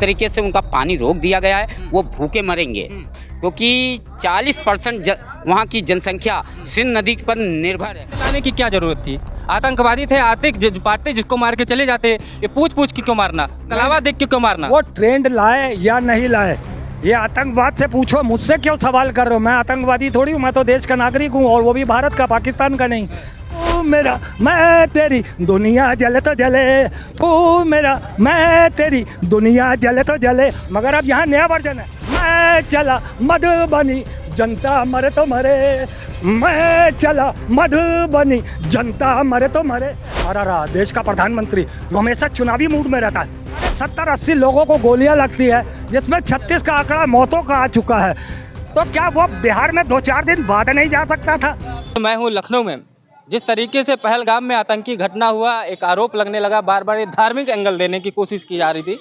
तरीके से उनका पानी रोक दिया गया है वो भूखे मरेंगे, क्योंकि 40% वहाँ की जनसंख्या सिंध नदी पर निर्भर है। लाने की क्या जरूरत थी? आतंकवादी थे, पार्टी जिसको मार के चले जाते, ये पूछ के क्यों मारना, कलावा देख के क्यों मारना? वो ट्रेंड लाए या नहीं लाए, ये आतंकवाद से पूछो, मुझसे क्यों सवाल कर रहे हो? मैं आतंकवादी थोड़ी हूँ, मैं तो देश का नागरिक हूँ, और वो भी भारत का, पाकिस्तान का नहीं। तू मेरा मैं तेरी दुनिया जले तो जले, तू मेरा मैं तेरी दुनिया जले तो जले। मगर अब यहाँ नया वर्जन है, मैं चला मधुबनी जनता मरे तो मरे, मैं चला मधुबनी जनता मरे तो मरे। अरे देश का प्रधानमंत्री हमेशा चुनावी मूड में रहता है। 70-80 लोगों को गोलियां लगती है, जिसमें 36 का आंकड़ा मौतों का आ चुका है। तो क्या वो बिहार में 2-4 दिन बाद नहीं जा सकता था? मैं हूँ लखनऊ में। जिस तरीके से पहलगाम में आतंकी घटना हुआ, एक आरोप लगने लगा, बार बार ये धार्मिक एंगल देने की कोशिश की जा रही थी।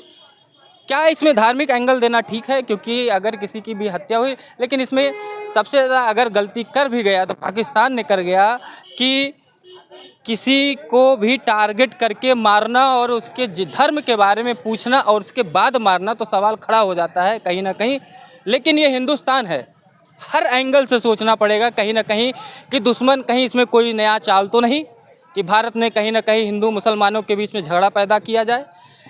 क्या इसमें धार्मिक एंगल देना ठीक है? क्योंकि अगर किसी की भी हत्या हुई, लेकिन इसमें सबसे ज़्यादा अगर गलती कर भी गया तो पाकिस्तान ने कर गया कि किसी को भी टारगेट करके मारना और उसके धर्म के बारे में पूछना और उसके बाद मारना, तो सवाल खड़ा हो जाता है कहीं ना कहीं। लेकिन ये हिंदुस्तान है, हर एंगल से सोचना पड़ेगा कहीं ना कहीं कि दुश्मन कहीं इसमें कोई नया चाल तो नहीं कि भारत ने कहीं ना कहीं हिंदू मुसलमानों के बीच में झगड़ा पैदा किया जाए।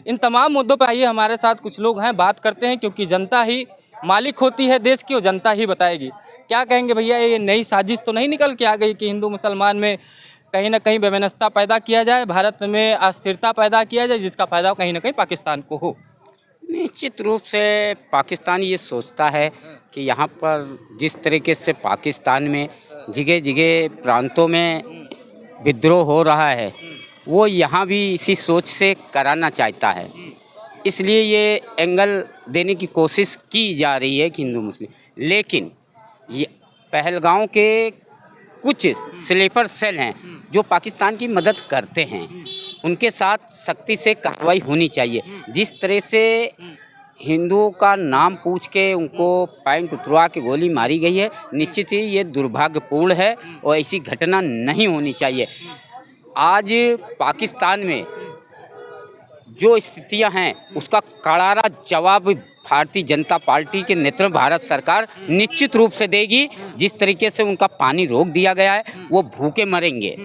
इन तमाम मुद्दों पर आइए हमारे साथ कुछ लोग हैं, बात करते हैं, क्योंकि जनता ही मालिक होती है देश की और जनता ही बताएगी। क्या कहेंगे भैया, ये नई साजिश तो नहीं निकल के आ गई कि हिंदू मुसलमान में कहीं ना कहीं वैमनस्यता पैदा किया जाए, भारत में अस्थिरता पैदा किया जाए, जिसका फ़ायदा कहीं ना कहीं पाकिस्तान को हो? निश्चित रूप से पाकिस्तान ये सोचता है कि यहाँ पर जिस तरीके से पाकिस्तान में जगह जगह प्रांतों में विद्रोह हो रहा है, वो यहाँ भी इसी सोच से कराना चाहता है। इसलिए ये एंगल देने की कोशिश की जा रही है कि हिंदू मुस्लिम, लेकिन ये पहलगांव के कुछ स्लीपर सेल हैं जो पाकिस्तान की मदद करते हैं, उनके साथ सख्ती से कार्रवाई होनी चाहिए। जिस तरह से हिंदुओं का नाम पूछ के उनको पैंट उतरवा के गोली मारी गई है, निश्चित ही ये दुर्भाग्यपूर्ण है और ऐसी घटना नहीं होनी चाहिए। आज पाकिस्तान में जो स्थितियां हैं उसका करारा जवाब भारतीय जनता पार्टी के नेतृत्व में भारत सरकार निश्चित रूप से देगी। जिस तरीके से उनका पानी रोक दिया गया है वो भूखे मरेंगे,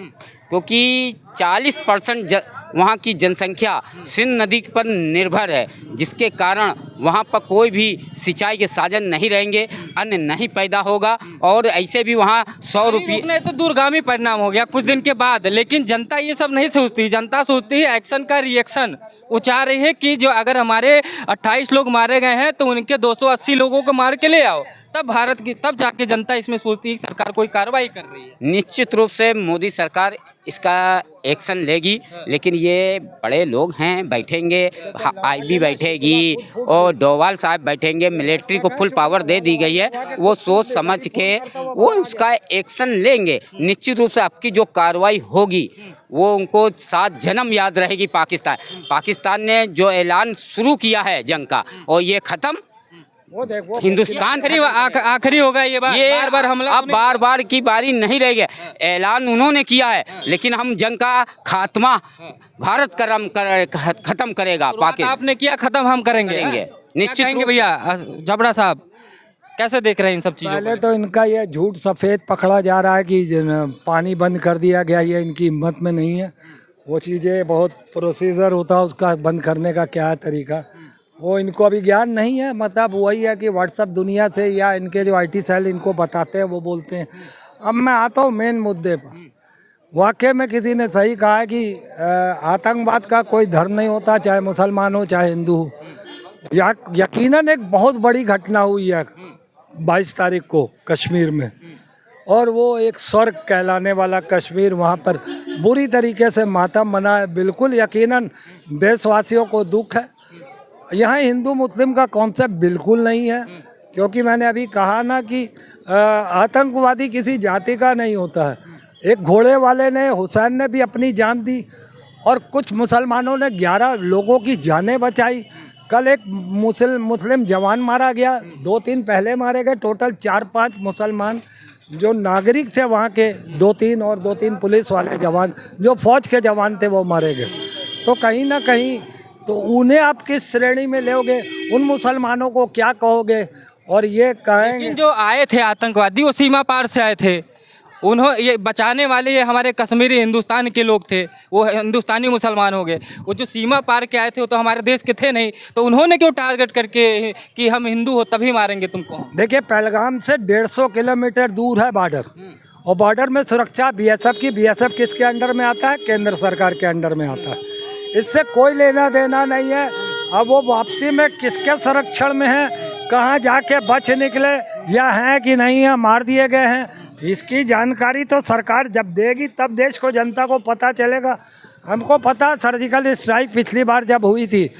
क्योंकि 40% वहाँ की जनसंख्या सिंध नदी पर निर्भर है, जिसके कारण वहाँ पर कोई भी सिंचाई के साधन नहीं रहेंगे, अन्न नहीं पैदा होगा, और ऐसे भी वहाँ 100 रुपये तो दूरगामी परिणाम हो गया कुछ दिन के बाद। लेकिन जनता ये सब नहीं सोचती, जनता सोचती है एक्शन का रिएक्शन। वो चाह रही है कि जो अगर हमारे 28 लोग मारे गए हैं तो उनके 280 लोगों को मार के ले आओ, तब भारत की, तब जाके जनता इसमें सोचती है कि सरकार कोई कार्रवाई कर रही है। निश्चित रूप से मोदी सरकार इसका एक्शन लेगी, लेकिन ये बड़े लोग हैं, बैठेंगे, आईबी बैठेगी और डोवाल साहब बैठेंगे, मिलिट्री को फुल पावर दे दी गई है, वो सोच समझ के वो उसका एक्शन लेंगे। निश्चित रूप से आपकी जो कार्रवाई होगी वो उनको 7 जन्म याद रहेगी। पाकिस्तान ने जो ऐलान शुरू किया है जंग का, और ये ख़त्म हिंदुस्तान आखिरी होगा। ये बार बार हमला, अब बार बार की बारी नहीं रह गया। ऐलान उन्होंने किया है, लेकिन हम जंग का खात्मा भारत खत्म करेगा। आपने किया, खत्म हम करेंगे। निश्चित रूप भैया। जबड़ा साहब कैसे देख रहे हैं इन सब चीज़ों? पहले तो इनका ये झूठ सफ़ेद पकड़ा जा रहा है कि पानी बंद कर दिया गया, ये इनकी हिम्मत में नहीं है। वो चीज़ें बहुत प्रोसीजर होता है उसका बंद करने का, क्या है तरीका, वो इनको अभी ज्ञान नहीं है। मतलब वही है कि व्हाट्सएप दुनिया से या इनके जो IT सेल इनको बताते हैं वो बोलते हैं। अब मैं आता हूँ मेन मुद्दे पर। वाकई में किसी ने सही कहा है कि आतंकवाद का कोई धर्म नहीं होता, चाहे मुसलमान हो चाहे हिंदू हो। यकीनन एक बहुत बड़ी घटना हुई है 22 तारीख को कश्मीर में, और वो एक स्वर्ग कहलाने वाला कश्मीर, वहाँ पर बुरी तरीके से मातम मना है। बिल्कुल यकीनन देशवासियों को दुख है। यहाँ हिंदू मुस्लिम का कॉन्सेप्ट बिल्कुल नहीं है, क्योंकि मैंने अभी कहा ना कि आतंकवादी किसी जाति का नहीं होता है। एक घोड़े वाले ने, हुसैन ने भी अपनी जान दी, और कुछ मुसलमानों ने 11 लोगों की जानें बचाई। कल एक मुस्लिम जवान मारा गया, 2-3 पहले मारे गए, टोटल 4-5 मुसलमान जो नागरिक थे वहाँ के, 2-3 और 2-3 पुलिस वाले जवान जो फौज के जवान थे वो मारे गए। तो कहीं ना कहीं तो उन्हें आप किस श्रेणी में लोगे? उन मुसलमानों को क्या कहोगे? और ये कहेंगे लेकिन जो आए थे आतंकवादी वो सीमा पार से आए थे, ये बचाने वाले ये हमारे कश्मीरी हिंदुस्तान के लोग थे, वो हिंदुस्तानी मुसलमान हो गए। वो जो सीमा पार के आए थे वो तो हमारे देश के थे नहीं, तो उन्होंने क्यों टारगेट करके कि हम हिंदू हो तभी मारेंगे तुमको? देखिए, पहलगाम से 150 किलोमीटर दूर है बॉर्डर, और बॉर्डर में सुरक्षा बीएसएफ की। बीएसएफ किसके अंडर में आता है? केंद्र सरकार के अंडर में आता है। इससे कोई लेना देना नहीं है। अब वो वापसी में किसके संरक्षण में है, कहाँ जाके बच निकले या हैं कि नहीं है, मार दिए गए हैं, इसकी जानकारी तो सरकार जब देगी तब देश को, जनता को पता चलेगा। हमको पता, सर्जिकल स्ट्राइक पिछली बार जब हुई थी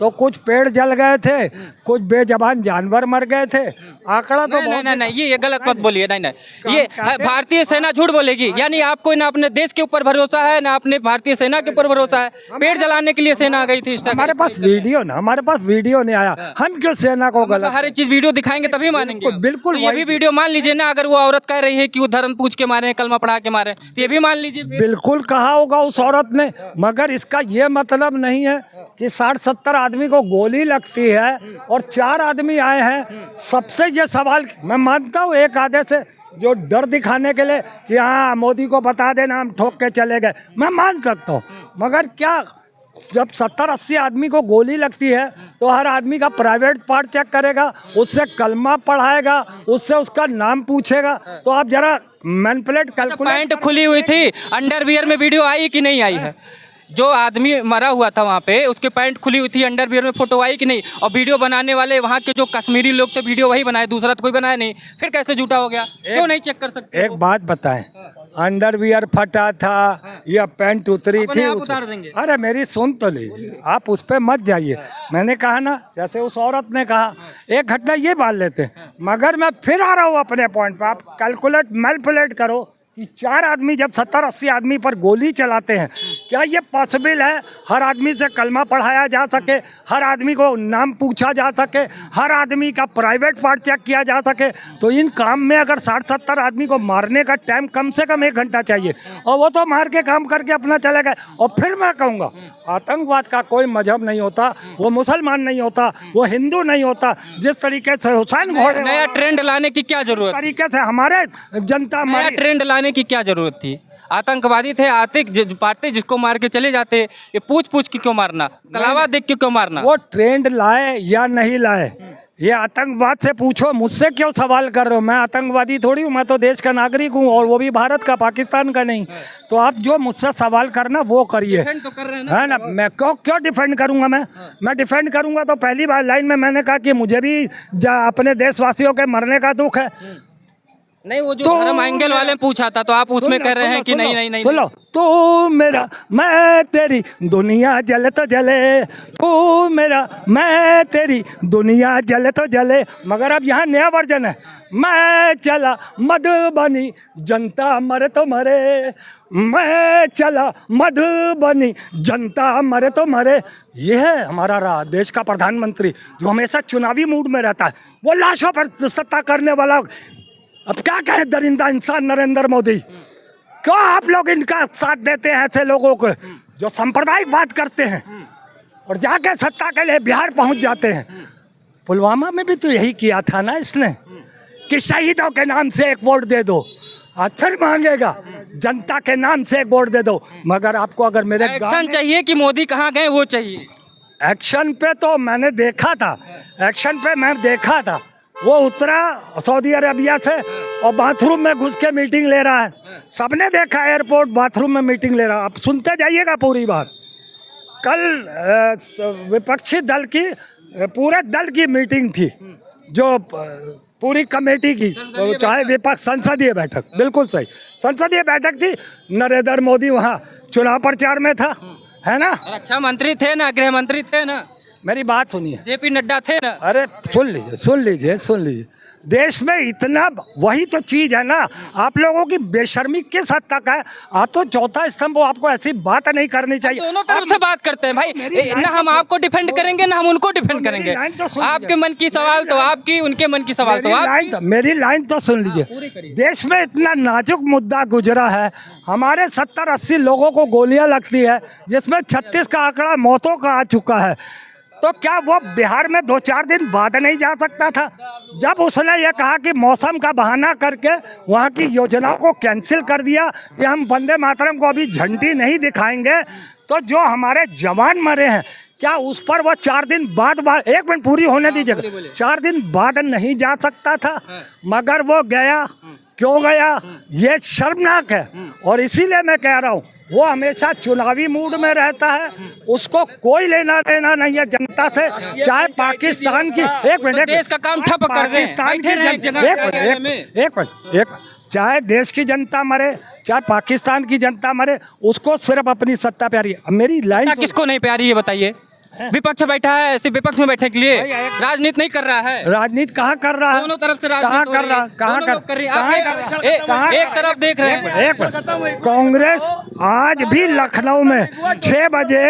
तो कुछ पेड़ जल गए थे, कुछ बेजबान जानवर मर गए थे। आंकड़ा तो नहीं, ये गलत मत बोलिए। नहीं, ये भारतीय सेना झूठ बोलेगी। यानी आपको ना अपने देश के ऊपर भरोसा है ना अपने भारतीय सेना के ऊपर भरोसा है। पेड़ जलाने के लिए सेना आ गई थी। हमारे पास वीडियो नहीं आया, हम क्यों सेना को गलत? हर एक चीज वीडियो दिखाएंगे तभी मानेंगे। बिल्कुल, ये भी वीडियो मान लीजिए ना, अगर वो औरत कह रही है कि वो धर्म पूछ के मारे, कलमा पढ़ा के मारे, तो ये भी मान लीजिए। बिल्कुल कहा होगा उस औरत ने, मगर इसका ये मतलब नहीं है कि 60-70 आदमी को गोली लगती है और 4 आदमी आए हैं। सबसे ये सवाल, मैं मानता हूँ एक आधे से जो डर दिखाने के लिए कि हाँ मोदी को बता देना हम ठोक के चले गए, मैं मान सकता हूँ, मगर क्या जब 70-80 आदमी को गोली लगती है तो हर आदमी का प्राइवेट पार्ट चेक करेगा, उससे कलमा पढ़ाएगा, उससे उसका नाम पूछेगा? तो आप जरा मैनिपुलेट पैंट खुली हुई थी, अंडरवियर में वीडियो आई कि नहीं आई है? जो आदमी मरा हुआ था वहाँ पे, उसके पैंट खुली हुई थी, अंडरवियर में फोटो आई कि नहीं? और वीडियो बनाने वाले वहाँ के जो कश्मीरी लोग थे, वीडियो वही बनाए, दूसरा तो कोई बनाया नहीं। फिर कैसे झूठा हो गया? क्यों नहीं चेक कर सकते? एक बात बताएं, अंडरवियर फटा था या पैंट उतरी थी? उतार देंगे। अरे मेरी सुन तो लीजिए, आप उस पर मत जाइए। मैंने कहा ना, जैसे उस औरत ने कहा, एक घटना ये मान लेते हैं, मगर मैं फिर आ रहा हूँ अपने पॉइंट पे। आप कैलकुलेट मैनिपुलेट करो कि 4 आदमी जब 70-80 आदमी पर गोली चलाते हैं, क्या ये पॉसिबल है हर आदमी से कलमा पढ़ाया जा सके, हर आदमी को नाम पूछा जा सके, हर आदमी का प्राइवेट पार्ट चेक किया जा सके? तो इन काम में अगर 60-70 आदमी को मारने का टाइम कम से कम 1 घंटा चाहिए, और वो तो मार के काम करके अपना चले गए। और फिर मैं कहूँगा, आतंकवाद का कोई मजहब नहीं होता, वो मुसलमान नहीं होता, वो हिंदू नहीं होता। जिस तरीके से हुसैन घोड़े नया ट्रेंड लाने की क्या जरूरत? तरीके से हमारे जनता नया ट्रेंड लाने की क्या जरूरत थी? आतंकवादी थे, पार्टी जिसको मार के चले जाते, ये पूछ के क्यों मारना? कलावा देख के क्यों मारना? वो ट्रेंड लाए या नहीं लाए, ये आतंकवाद से पूछो, मुझसे क्यों सवाल कर रहे हो? मैं आतंकवादी थोड़ी हूँ, मैं तो देश का नागरिक हूँ, और वो भी भारत का, पाकिस्तान का नहीं। तो आप जो मुझसे सवाल करना वो करिए, तो कर रहे हैं ना? है ना? मैं क्यों डिफेंड करूँगा? मैं डिफेंड करूँगा तो पहली बार लाइन में मैंने कहा कि मुझे भी अपने देशवासियों के मरने का दुख है। नहीं, वो जो धर्म एंगल वाले पूछा था, तो आप उसमें कह रहे हैं कि नहीं। सुनो, तू मेरा मैं तेरी दुनिया जले तो जले, तू मेरा मैं तेरी दुनिया जले तो जले। मगर अब यहाँ नया वर्जन है, मैं चला मधुबनी जनता मरे तो मरे, मैं चला मधुबनी जनता मरे तो मरे। ये है हमारा देश का प्रधानमंत्री, जो हमेशा चुनावी मूड में रहता है, वो लाशों पर सत्ता करने वाला। अब क्या कहें दरिंदा इंसान नरेंद्र मोदी, क्यों आप लोग इनका साथ देते हैं? ऐसे लोगों को जो सांप्रदायिक बात करते हैं और जाके सत्ता के लिए बिहार पहुंच जाते हैं। पुलवामा में भी तो यही किया था ना इसने, कि शहीदों के नाम से 1 वोट दे दो। आज फिर मांगेगा जनता के नाम से 1 वोट दे दो। मगर आपको अगर मेरे एक्शन चाहिए कि मोदी कहाँ गए वो चाहिए। एक्शन पे तो मैंने देखा था, एक्शन पे मैं देखा था, वो उतरा सऊदी अरेबिया से और बाथरूम में घुस के मीटिंग ले रहा है। सबने देखा एयरपोर्ट बाथरूम में मीटिंग ले रहा है। आप सुनते जाइएगा पूरी बात। कल विपक्षी दल की पूरे दल की मीटिंग थी, जो पूरी कमेटी की, चाहे विपक्ष, संसदीय बैठक, बिल्कुल सही, संसदीय बैठक थी। नरेंद्र मोदी वहाँ चुनाव प्रचार में था, है ना? रक्षा मंत्री थे ना, गृह मंत्री थे ना, मेरी बात सुनिए, जेपी नड्डा थे ना। अरे सुन लीजिए। देश में इतना, वही तो चीज है ना, आप लोगों की बेशर्मी किस हद तक है। आप तो चौथा स्तंभ हो, आपको ऐसी बात नहीं करनी चाहिए। दोनों तरफ से बात करते हैं भाई, ना हम आपको डिफेंड करेंगे ना हम उनको डिफेंड करेंगे। आपके मन की सवाल तो आपकी, उनके मन की सवाल तो आपकी। मेरी लाइन तो सुन लीजिए। देश में इतना नाजुक मुद्दा गुजरा है, हमारे 70-80 लोगों को गोलियां लगती है, जिसमें 36 का आंकड़ा मौतों का आ चुका है। तो क्या वो बिहार में 2-4 दिन बाद नहीं जा सकता था? जब उसने ये कहा कि मौसम का बहाना करके वहाँ की योजनाओं को कैंसिल कर दिया कि हम वंदे मातरम को अभी झंडी नहीं दिखाएंगे, तो जो हमारे जवान मरे हैं, क्या उस पर वो 4 दिन बाद 1 मिनट पूरी होने दीजिएगा, 4 दिन बाद नहीं जा सकता था? मगर वो गया। क्यों गया? ये शर्मनाक है। और इसीलिए मैं कह रहा हूँ, वो हमेशा चुनावी मूड में रहता है, उसको कोई लेना देना नहीं है जनता से। चाहे पाकिस्तान की, एक मिनट, देश का काम ठप कर दें, पाकिस्तान की बैठे रहें एक मिनट, चाहे देश की जनता मरे, चाहे पाकिस्तान की जनता मरे, उसको सिर्फ अपनी सत्ता प्यारी है। मेरी लाइन किसको नहीं प्यारी है बताइए? विपक्ष बैठा है, सिर्फ विपक्ष में बैठने के लिए राजनीति नहीं कर रहा है। राजनीति कहाँ कर रहा है? दोनों तरफ से कहाँ कर रहा? कहाँ कर रहा? एक तरफ देख रहे हैं। एक मिनट, कांग्रेस आज भी लखनऊ में 6 बजे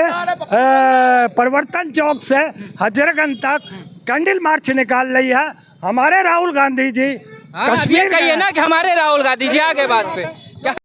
परिवर्तन चौक से हजरतगंज तक कैंडल मार्च निकाल रही है। हमारे राहुल गांधी जी कश्मीर कहिए ना कि हमारे राहुल गांधी जी, आगे बात पे